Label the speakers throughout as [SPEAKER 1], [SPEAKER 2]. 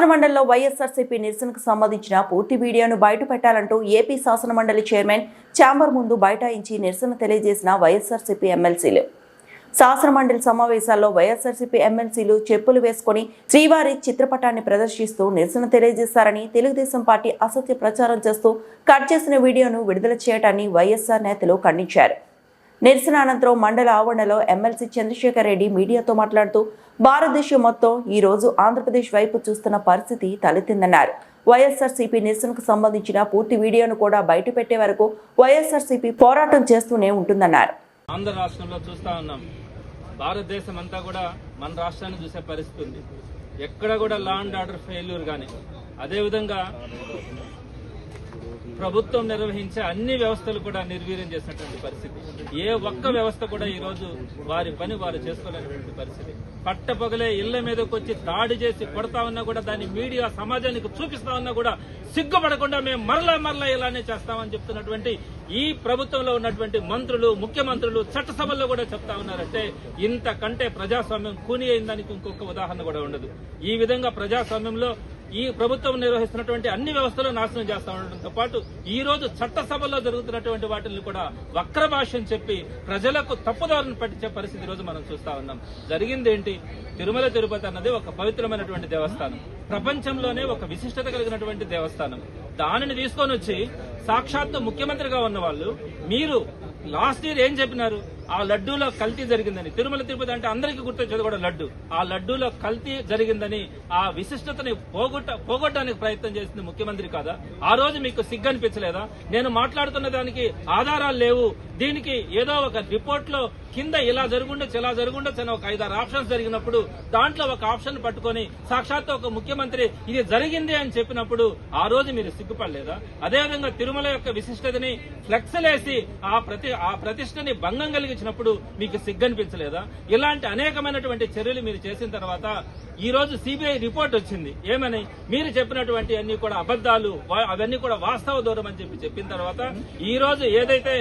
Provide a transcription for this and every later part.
[SPEAKER 1] శాసనమండలిలో వైఎస్ఆర్సీపీ నిరసనకు సంబంధించిన పూర్తి వీడియోను బయటపెట్టాలంటూ ఏపీ శాసనమండలి చైర్మన్ ఛాంబర్ ముందు బైఠాయించి నిరసన తెలియజేసిన వైఎస్ఆర్సీపీ ఎమ్మెల్సీలు. శాసనమండలి సమావేశాల్లో వైఎస్ఆర్సీపీ ఎమ్మెల్సీలు చెప్పులు వేసుకుని శ్రీవారి చిత్రపటాన్ని ప్రదర్శిస్తూ నిరసన తెలియజేశారని, తెలుగుదేశం పార్టీ అసత్య ప్రచారం చేస్తూ కట్ చేసిన వీడియోను విడుదల చేయడాన్ని వైఎస్ఆర్ నేతలు ఖండించారు. నిరసన అనంతరం మండల ఆవరణలో ఎమ్మెల్సీ చంద్రశేఖర్ రెడ్డి మీడియాతో మాట్లాడుతూ భారతదేశం మొత్తం ఈ రోజు ఆంధ్రప్రదేశ్ వైపు చూస్తున్న పరిస్థితి తలెత్తిందన్నారు. వైఎస్ఆర్సీపీ నిరసనకు సంబంధించిన పూర్తి వీడియోను కూడా బయటపెట్టే వరకు వైఎస్ఆర్సీపీ పోరాటం చేస్తూనే ఉంటుందన్నారు.
[SPEAKER 2] ఆంధ్ర రాష్ట్రంలో చూస్తా ఉన్నాం, భారతదేశం అంతా కూడా మన రాష్ట్రాన్ని చూసే పరిస్థితి ఉంది. ఎక్కడ కూడా లా అండ్ ఆర్డర్ ఫెయిల్యూర్ కానీ, అదేవిధంగా ప్రభుత్వం నిర్వహించే అన్ని వ్యవస్థలు కూడా నిర్వీర్యం చేసినటువంటి పరిస్థితి. ఏ ఒక్క వ్యవస్థ కూడా ఈ రోజు వారి పని వారు చేసుకోలేనటువంటి పరిస్థితి. పట్టపగలే ఇళ్ల మీదకి వచ్చి దాడి చేసి కొడతా ఉన్నా కూడా దాన్ని మీడియా సమాజానికి చూపిస్తా ఉన్నా కూడా సిగ్గుపడకుండా మేము మరలా ఇలానే చేస్తామని చెప్తున్నటువంటి ఈ ప్రభుత్వంలో ఉన్నటువంటి మంత్రులు, ముఖ్యమంత్రులు చట్టసభల్లో కూడా చెప్తా ఉన్నారంటే ఇంతకంటే ప్రజాస్వామ్యం కూని అయిన దానికి ఇంకొక ఉదాహరణ కూడా ఉండదు. ఈ విధంగా ప్రజాస్వామ్యంలో ఈ ప్రభుత్వం నిర్వహిస్తున్నటువంటి అన్ని వ్యవస్థలు నాశనం చేస్తా ఉండడంతో పాటు ఈ రోజు చట్టసభల్లో జరుగుతున్నటువంటి వాటిని కూడా వక్ర భాషను చెప్పి ప్రజలకు తప్పుదారులను పట్టించే పరిస్థితి ఈ రోజు మనం చూస్తా ఉన్నాం. జరిగింది ఏంటి? తిరుమల తిరుపతి అన్నది ఒక పవిత్రమైనటువంటి దేవస్థానం, ప్రపంచంలోనే ఒక విశిష్టత కలిగినటువంటి దేవస్థానం. దానిని తీసుకొని వచ్చి సాక్షాత్తు ముఖ్యమంత్రిగా ఉన్న వాళ్ళు మీరు లాస్ట్ ఇయర్ ఏం చెప్పినారు? ఆ లడ్డూలో కల్తీ జరిగిందని. తిరుమల తిరుపతి అంటే అందరికీ గుర్తొచ్చేది కూడా లడ్డు. ఆ లడ్డూలో కల్తీ జరిగిందని ఆ విశిష్టతని పోగొట్టడానికి ప్రయత్నం చేసింది ముఖ్యమంత్రి కాదా? ఆ రోజు మీకు సిగ్గు అనిపించలేదా? నేను మాట్లాడుతున్న దానికి ఆధారాలు లేవు, దీనికి ఏదో ఒక రిపోర్ట్ లో కింద ఇలా జరుగుండొచ్చు అని ఒక 5-6 ఆప్షన్స్ జరిగినప్పుడు దాంట్లో ఒక ఆప్షన్ పట్టుకొని సాక్షాత్తు ఒక ముఖ్యమంత్రి ఇది జరిగింది అని చెప్పినప్పుడు ఆ రోజు మీరు సిగ్గుపడలేదా? అదేవిధంగా తిరుమల యొక్క విశిష్టతని ఫ్లెక్స్లేసి ఆ ప్రతిష్టని భంగం కలిగించినప్పుడు మీకు సిగ్గనిపించలేదా? ఇలాంటి అనేకమైనటువంటి చర్యలు మీరు చేసిన తర్వాత ఈ రోజు సిబిఐ రిపోర్ట్ వచ్చింది. ఏమని? మీరు చెప్పినటువంటి అన్ని కూడా అబద్దాలు, అవన్నీ కూడా వాస్తవ దూరం అని చెప్పిన తర్వాత ఈ రోజు ఏదైతే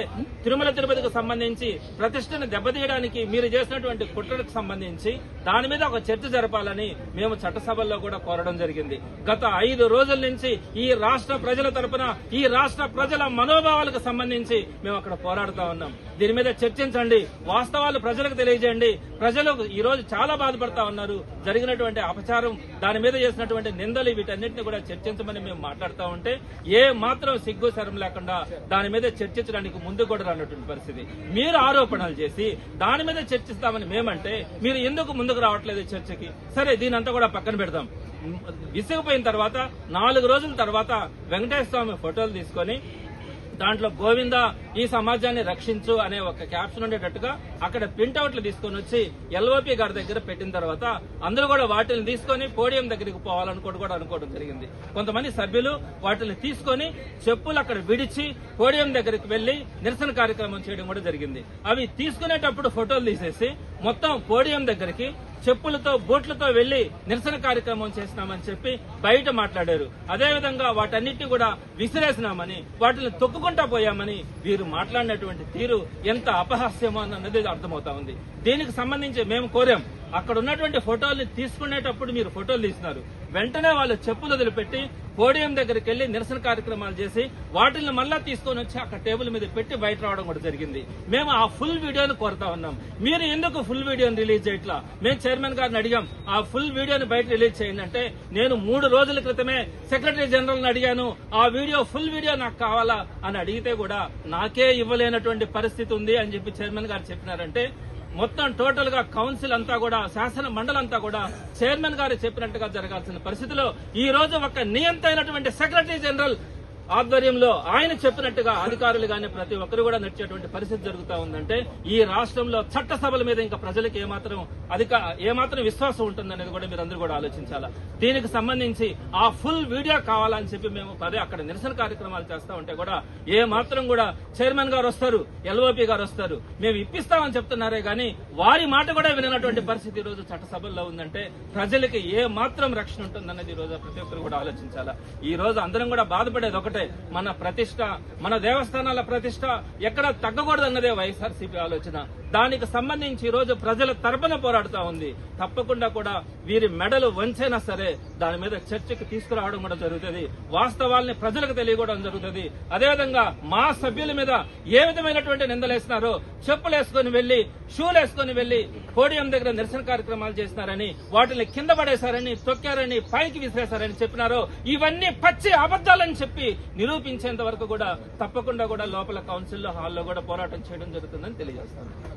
[SPEAKER 2] తిరుమల తిరుపతికి సంబంధించి ప్రతిష్టను దెబ్బతీయడానికి మీరు చేసినటువంటి కుట్రకు సంబంధించి దాని మీద ఒక చర్చ జరపాలని మేము చట్టసభల్లో కూడా కోరడం జరిగింది. గత 5 రోజుల నుంచి ఈ రాష్ట్ర ప్రజల తరపున ఈ రాష్ట్ర ప్రజల మనోభావాలకు సంబంధించి మేము అక్కడ పోరాడుతా ఉన్నాం. దీని మీద చర్చించండి, వాస్తవాలు ప్రజలకు తెలియజేయండి. ప్రజలు ఈ రోజు చాలా బాధపడతా ఉన్నారు. జరిగినటువంటి అపచారం, దాని మీద చేసినటువంటి నిందలు, వీటన్నిటిని కూడా చర్చించమని మేము మాట్లాడుతూ ఉంటే ఏ మాత్రం సిగ్గు శరం లేకుండా దాని మీద చర్చించడానికి ముందు కూడా రానటువంటి పరిస్థితి. మీరు ఆరోపణలు చేసి దాని మీద చర్చిస్తామని మేమంటే మీరు ఎందుకు ముందుకు రావట్లేదు చర్చకి? సరే, దీనంతా కూడా పక్కన పెడతాం. విసిగిపోయిన తర్వాత 4 రోజుల తర్వాత వెంకటేశ్వర స్వామి ఫోటోలు తీసుకొని దాంట్లో గోవింద ఈ సమాజాన్ని రక్షించు అనే ఒక క్యాప్షన్ ఉండేటట్టుగా అక్కడ ప్రింట్అవుట్లు తీసుకొని వచ్చి ఎల్ఓపి గారి దగ్గర పెట్టిన తర్వాత అందరూ కూడా వాటిని తీసుకొని పోడియం దగ్గరికి అనుకోవడం జరిగింది. కొంతమంది సభ్యులు వాటిని తీసుకొని చెప్పులు అక్కడ విడిచి పోడియం దగ్గరికి వెళ్లి నిరసన కార్యక్రమం చేయడం కూడా జరిగింది. అవి తీసుకునేటప్పుడు ఫోటోలు తీసేసి మొత్తం పోడియం దగ్గరికి చెప్పులతో బూట్లతో వెళ్లి నిరసన కార్యక్రమం చేసినామని చెప్పి బయట మాట్లాడారు. అదేవిధంగా వాటన్నిటిని కూడా విసిరేసినామని, వాటిని తొక్కుకుంటా పోయామని వీరు మాట్లాడినటువంటి తీరు ఎంత అపహాస్యమో అన్నది అర్థమవుతా ఉంది. దీనికి సంబంధించి మేము కోరాం, అక్కడ ఉన్నటువంటి ఫోటోల్ని తీసుకునేటప్పుడు మీరు ఫోటోలు తీసినారు, వెంటనే వాళ్ళు చెప్పులు వదిలిపెట్టి పోడియం దగ్గరికి వెళ్లి నిరసన కార్యక్రమాలు చేసి వాటిని మళ్ళా తీసుకొని వచ్చి అక్కడ టేబుల్ మీద పెట్టి బయట రావడం కూడా జరిగింది. మేము ఆ ఫుల్ వీడియోని కోరుతా ఉన్నాం. మీరు ఎందుకు ఫుల్ వీడియోని రిలీజ్ చేయట్లా? మేము చైర్మన్ గారిని అడిగాం, ఆ ఫుల్ వీడియోని బయట రిలీజ్ చేయండి అంటే నేను 3 రోజుల క్రితమే సెక్రటరీ జనరల్ అడిగాను, ఆ వీడియో ఫుల్ వీడియో నాకు కావాలా అని అడిగితే కూడా నాకే ఇవ్వలేనటువంటి పరిస్థితి ఉంది అని చెప్పి చైర్మన్ గారు చెప్పినారంటే మొత్తం టోటల్ గా కౌన్సిల్ అంతా కూడా, శాసన మండలంతా కూడా చైర్మన్ గారు చెప్పినట్టుగా జరగాల్సిన పరిస్థితిలో ఈ రోజు ఒక నియంత అయినటువంటి సెక్రటరీ జనరల్ ఆధ్వర్యంలో ఆయన చెప్పినట్టుగా అధికారులు గానీ ప్రతి ఒక్కరు కూడా నడిచేటువంటి పరిస్థితి జరుగుతూ ఉందంటే ఈ రాష్ట్రంలో చట్టసభల మీద ఇంకా ప్రజలకు ఏమాత్రం విశ్వాసం ఉంటుందనేది కూడా మీరందరూ కూడా ఆలోచించాలా. దీనికి సంబంధించి ఆ ఫుల్ వీడియో కావాలని చెప్పి మేము అక్కడ నిరసన కార్యక్రమాలు చేస్తా ఉంటే కూడా ఏ మాత్రం కూడా చైర్మన్ గారు వస్తారు, ఎల్ఓపి గారు వస్తారు, మేము ఇప్పిస్తామని చెప్తున్నారే గానీ వారి మాట కూడా వినటువంటి పరిస్థితి ఈ రోజు చట్టసభల్లో ఉందంటే ప్రజలకి ఏ మాత్రం రక్షణ ఉంటుందనేది ఈ రోజు ప్రతి ఒక్కరు కూడా ఆలోచించాలా. ఈ రోజు అందరం కూడా బాధపడేది ఒకటే, మన ప్రతిష్ట, మన దేవస్థానాల ప్రతిష్ట ఎక్కడ తగ్గకూడదన్నదే వైఎస్ఆర్సీపీ ఆలోచన. దానికి సంబంధించి ఈ రోజు ప్రజల తరపున పోరాడుతా ఉంది. తప్పకుండా కూడా వీరి మెడలు వంచైనా సరే దాని మీద చర్చకు తీసుకురావడం కూడా జరుగుతుంది. వాస్తవాల్ని ప్రజలకు తెలియడం జరుగుతుంది. అదేవిధంగా మా సభ్యుల మీద ఏ విధమైనటువంటి నిందలేస్తున్నారో చెప్పులేసుకుని వెళ్లి షూలేసుకుని వెళ్లి పోడియం దగ్గర నిరసన కార్యక్రమాలు చేస్తున్నారని, వాటిని కింద పడేశారని, తొక్కారని, పైకి విసిరేశారని చెప్పినారో ఇవన్నీ పచ్చి అబద్దాలని చెప్పి నిరూపించేంత వరకు కూడా తప్పకుండా కూడా లోపల కౌన్సిల్లో హాల్లో కూడా పోరాటం చేయడం జరుగుతుందని తెలియజేస్తాను.